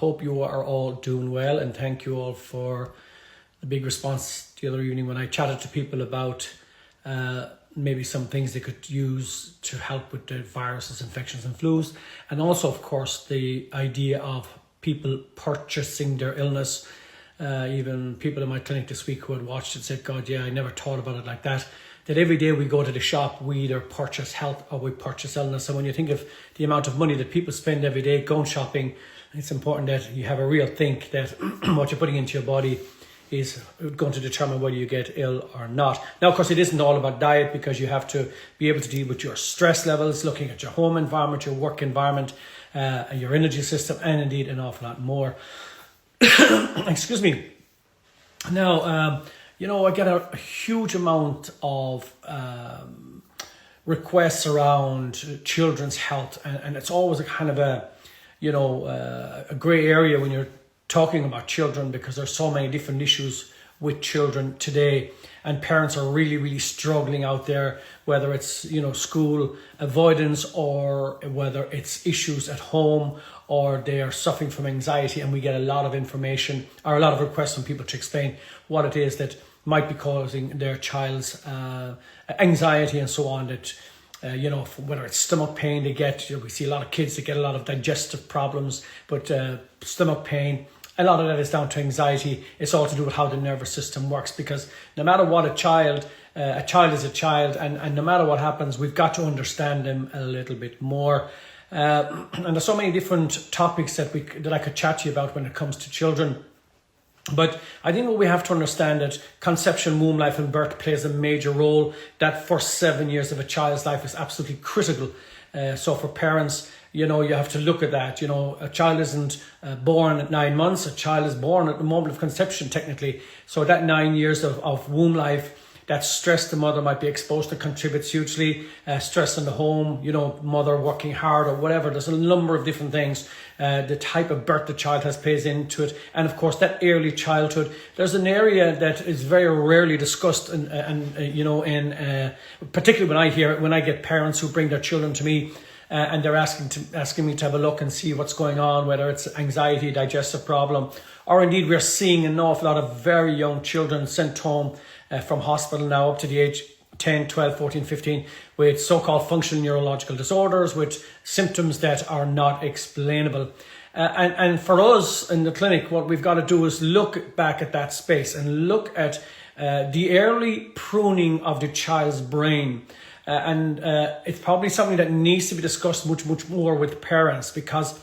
Hope you are all doing well, and thank you all for the big response the other evening when I chatted to people about maybe some things they could use to help with the viruses, infections and flus. And also, of course, the idea of people purchasing their illness. Even people in my clinic this week who had watched it said, God, yeah, I never thought about it like that. That every day we go to the shop, we either purchase health or we purchase illness. And when you think of the amount of money that people spend every day going shopping, it's important that you have a real think that what you're putting into your body is going to determine whether you get ill or not. Now, of course, it isn't all about diet, because you have to be able to deal with your stress levels, looking at your home environment, your work environment, your energy system, and indeed an awful lot more. Excuse me. Now, I get a huge amount of requests around children's health, and it's always a kind of a gray area when you're talking about children, because there's so many different issues with children today, and parents are really, really struggling out there, whether it's, school avoidance or whether it's issues at home or they are suffering from anxiety. And we get a lot of information or a lot of requests from people to explain what it is that might be causing their child's anxiety and so on, that whether it's stomach pain they get. We see a lot of kids that get a lot of digestive problems, but stomach pain, a lot of that is down to anxiety. It's all to do with how the nervous system works, because no matter what a child is a child, and no matter what happens, we've got to understand them a little bit more. And there's so many different topics that I could chat to you about when it comes to children. But I think what we have to understand that conception, womb life and birth plays a major role. That first 7 years of a child's life is absolutely critical. So for parents, you have to look at that. A child isn't born at 9 months. A child is born at the moment of conception, technically. So that 9 years of womb life, that stress the mother might be exposed to contributes hugely. Stress in the home, mother working hard or whatever. There's a number of different things. The type of birth the child has plays into it. And of course, that early childhood, there's an area that is very rarely discussed. And particularly when I get parents who bring their children to me, and they're asking me to have a look and see what's going on, whether it's anxiety, digestive problem, or indeed we're seeing an awful lot of very young children sent home from hospital now up to the age 10, 12, 14, 15 with so-called functional neurological disorders, with symptoms that are not explainable. And for us in the clinic, what we've got to do is look back at that space and look at the early pruning of the child's brain. And it's probably something that needs to be discussed much, much more with parents, because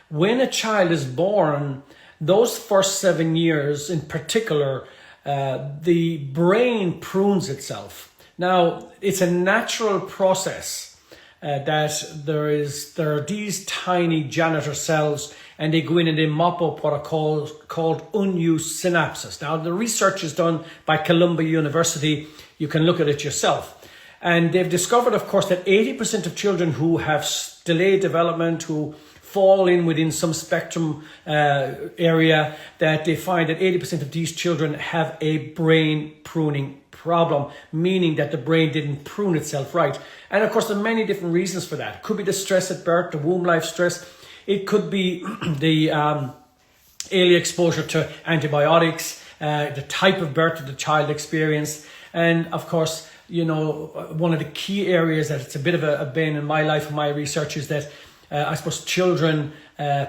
when a child is born, those first 7 years in particular, the brain prunes itself. Now, it's a natural process that there are these tiny janitor cells, and they go in and they mop up what are called unused synapses. Now, the research is done by Columbia University. You can look at it yourself. And they've discovered, of course, that 80% of children who have delayed development, who fall in within some spectrum area, that they find that 80% of these children have a brain pruning problem, meaning that the brain didn't prune itself right. And of course, there are many different reasons for that. It could be the stress at birth, the womb life stress. It could be the early exposure to antibiotics, the type of birth that the child experienced. And of course, one of the key areas that it's a bit of a bane in my life and my research is that I suppose children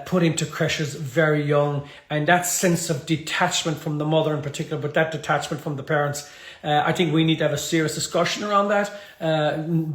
put into creches very young, and that sense of detachment from the mother in particular, but that detachment from the parents, I think we need to have a serious discussion around that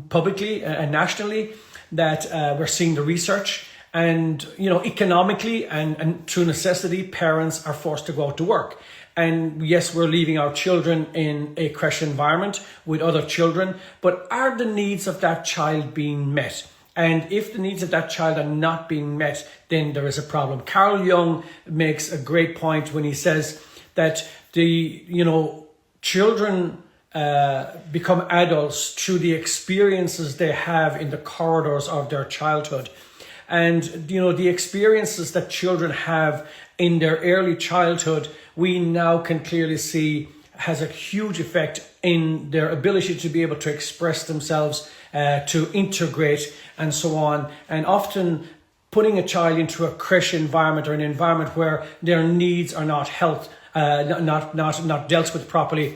publicly and nationally, that we're seeing the research. And, economically and through necessity, parents are forced to go out to work. And yes, we're leaving our children in a creche environment with other children, but are the needs of that child being met? And if the needs of that child are not being met, then there is a problem. Carl Jung makes a great point when he says that children become adults through the experiences they have in the corridors of their childhood. And, the experiences that children have in their early childhood, we now can clearly see has a huge effect in their ability to be able to express themselves, to integrate and so on. And often putting a child into a creche environment or an environment where their needs are not not dealt with properly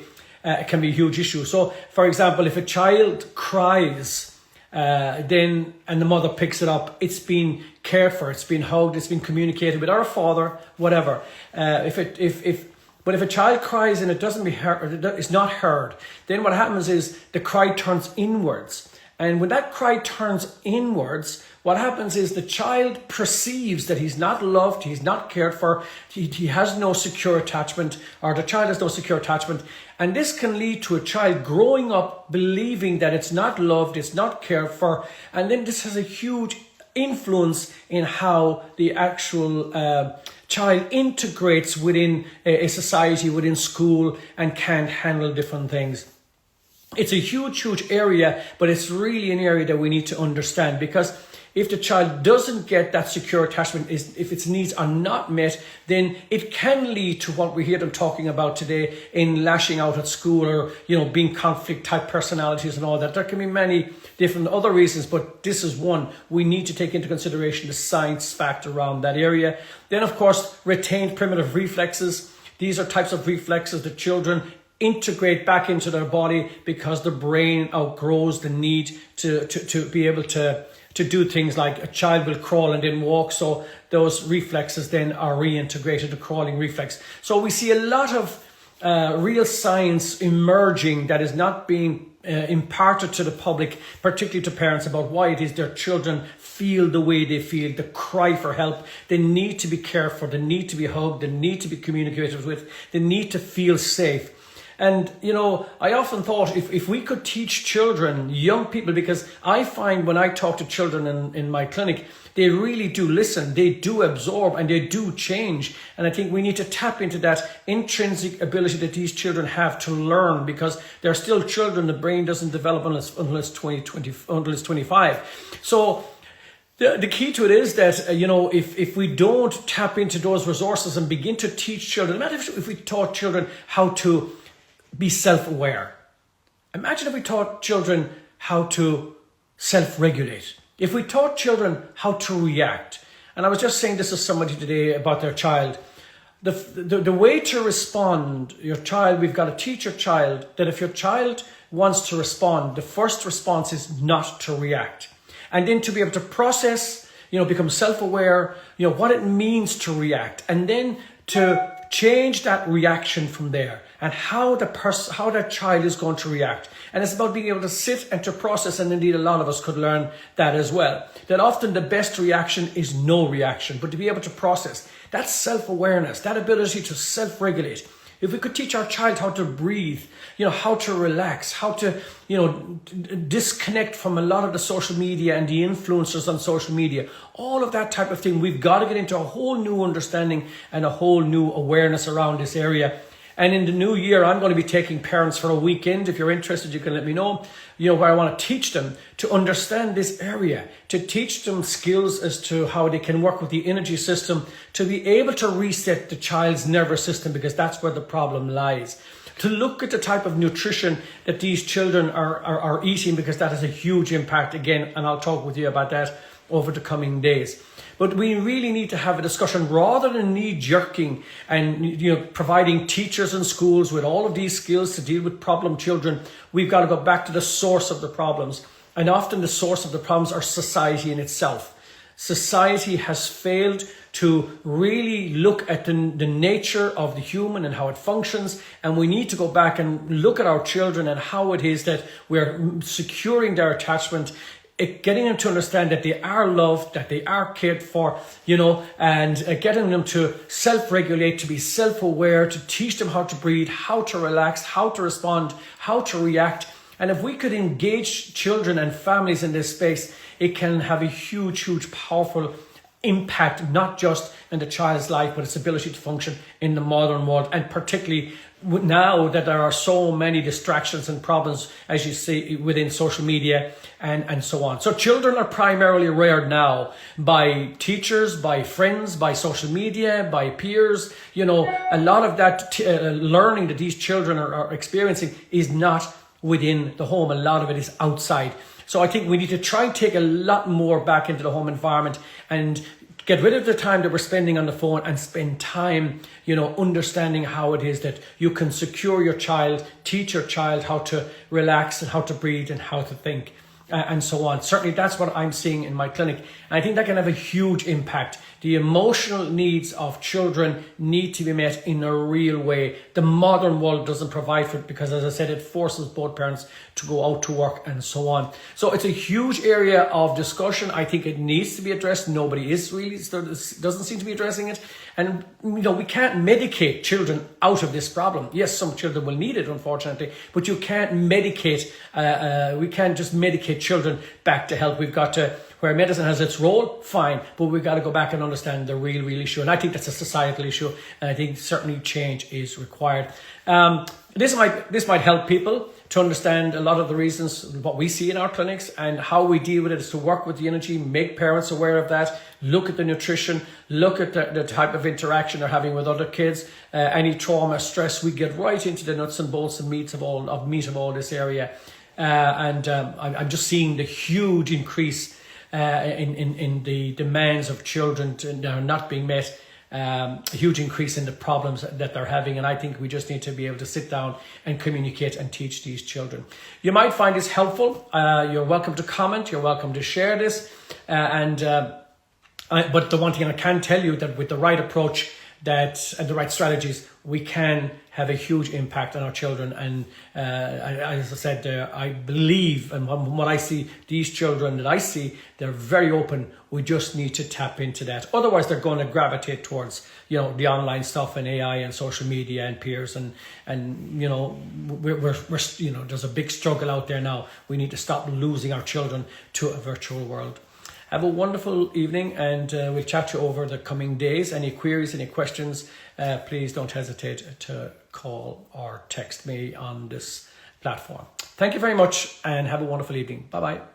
can be a huge issue. So, for example, if a child cries, then and the mother picks it up, it's been cared for, it's been hugged, it's been communicated with our father, whatever. But if a child cries and it doesn't be heard, it's not heard, then what happens is the cry turns inwards. And when that cry turns inwards, what happens is the child perceives that he's not loved, he's not cared for, he has no secure attachment, or the child has no secure attachment. And this can lead to a child growing up believing that it's not loved, it's not cared for. And then this has a huge influence in how the actual child integrates within a society, within school, and can't handle different things. It's a huge area, but it's really an area that we need to understand, because if the child doesn't get that secure attachment, if its needs are not met, then it can lead to what we hear them talking about today in lashing out at school, or, being conflict type personalities and all that. There can be many different other reasons, but this is one. We need to take into consideration the science fact around that area. Then, of course, retained primitive reflexes. These are types of reflexes that children integrate back into their body because the brain outgrows the need to be able to do things like a child will crawl and then walk. So those reflexes then are reintegrated, the crawling reflex. So we see a lot of real science emerging that is not being imparted to the public, particularly to parents, about why it is their children feel the way they feel, the cry for help. They need to be cared for, they need to be hugged, they need to be communicated with, they need to feel safe. And, I often thought if we could teach children, young people, because I find when I talk to children in my clinic, they really do listen, they do absorb, and they do change. And I think we need to tap into that intrinsic ability that these children have to learn, because they're still children. The brain doesn't develop until it's 25. So the key to it is that, if we don't tap into those resources and begin to teach children, imagine if we taught children how to be self-aware. Imagine if we taught children how to self-regulate. If we taught children how to react. And I was just saying this to somebody today about their child. The way to respond, your child, we've got to teach your child that if your child wants to respond, the first response is not to react. And then to be able to process, become self-aware, what it means to react. And then to change that reaction from there, and how that child is going to react. And it's about being able to sit and to process, and indeed a lot of us could learn that as well. That often the best reaction is no reaction, but to be able to process. That's self-awareness, that ability to self-regulate. If we could teach our child how to breathe, how to relax, how to, disconnect from a lot of the social media and the influencers on social media, all of that type of thing, we've got to get into a whole new understanding and a whole new awareness around this area. And in the new year, I'm going to be taking parents for a weekend. If you're interested, you can let me know, where I want to teach them to understand this area, to teach them skills as to how they can work with the energy system, to be able to reset the child's nervous system, because that's where the problem lies. To look at the type of nutrition that these children are eating, because that has a huge impact again. And I'll talk with you about that over the coming days. But we really need to have a discussion rather than knee-jerking and providing teachers and schools with all of these skills to deal with problem children. We've got to go back to the source of the problems. And often the source of the problems are society in itself. Society has failed to really look at the nature of the human and how it functions. And we need to go back and look at our children and how it is that we're securing their attachment, getting them to understand that they are loved, that they are cared for, and getting them to self-regulate, to be self-aware, to teach them how to breathe, how to relax, how to respond, how to react. And if we could engage children and families in this space, it can have a huge, powerful impact, not just in the child's life, but its ability to function in the modern world. And particularly now that there are so many distractions and problems, as you see, within social media and so on. So children are primarily reared now by teachers, by friends, by social media, by peers. A lot of that learning that these children are experiencing is not within the home. A lot of it is outside. So I think we need to try and take a lot more back into the home environment and get rid of the time that we're spending on the phone and spend time, understanding how it is that you can secure your child, teach your child how to relax and how to breathe and how to think. And so on. Certainly that's what I'm seeing in my clinic. And I think that can have a huge impact. The emotional needs of children need to be met in a real way. The modern world doesn't provide for it because, as I said, it forces both parents to go out to work and so on. So it's a huge area of discussion. I think it needs to be addressed. Nobody is really, doesn't seem to be addressing it. And, we can't medicate children out of this problem. Yes, some children will need it, unfortunately, but you can't medicate, we can't just medicate children back to health. We've got to, where medicine has its role, fine, but we've got to go back and understand the real issue. And I think that's a societal issue, and I think certainly change is required. This might help people to understand a lot of the reasons, what we see in our clinics and how we deal with it, is to work with the energy, make parents aware of that, look at the nutrition, look at the type of interaction they're having with other kids, any trauma, stress. We get right into the nuts and bolts and meat of all this area. I'm just seeing the huge increase in the demands of children not being met. A huge increase in the problems that they're having, and I think we just need to be able to sit down and communicate and teach these children. You might find this helpful. You're welcome to comment. You're welcome to share this. But the one thing I can tell you, that with the right approach and the right strategies, we can have a huge impact on our children. And as I said, I believe, and from what I see, these children that I see, they're very open. We just need to tap into that. Otherwise, they're going to gravitate towards, the online stuff and AI and social media and peers. And we're there's a big struggle out there now. We need to stop losing our children to a virtual world. Have a wonderful evening, and we'll chat to you over the coming days. Any queries, any questions, please don't hesitate to call or text me on this platform. Thank you very much, and have a wonderful evening. Bye-bye.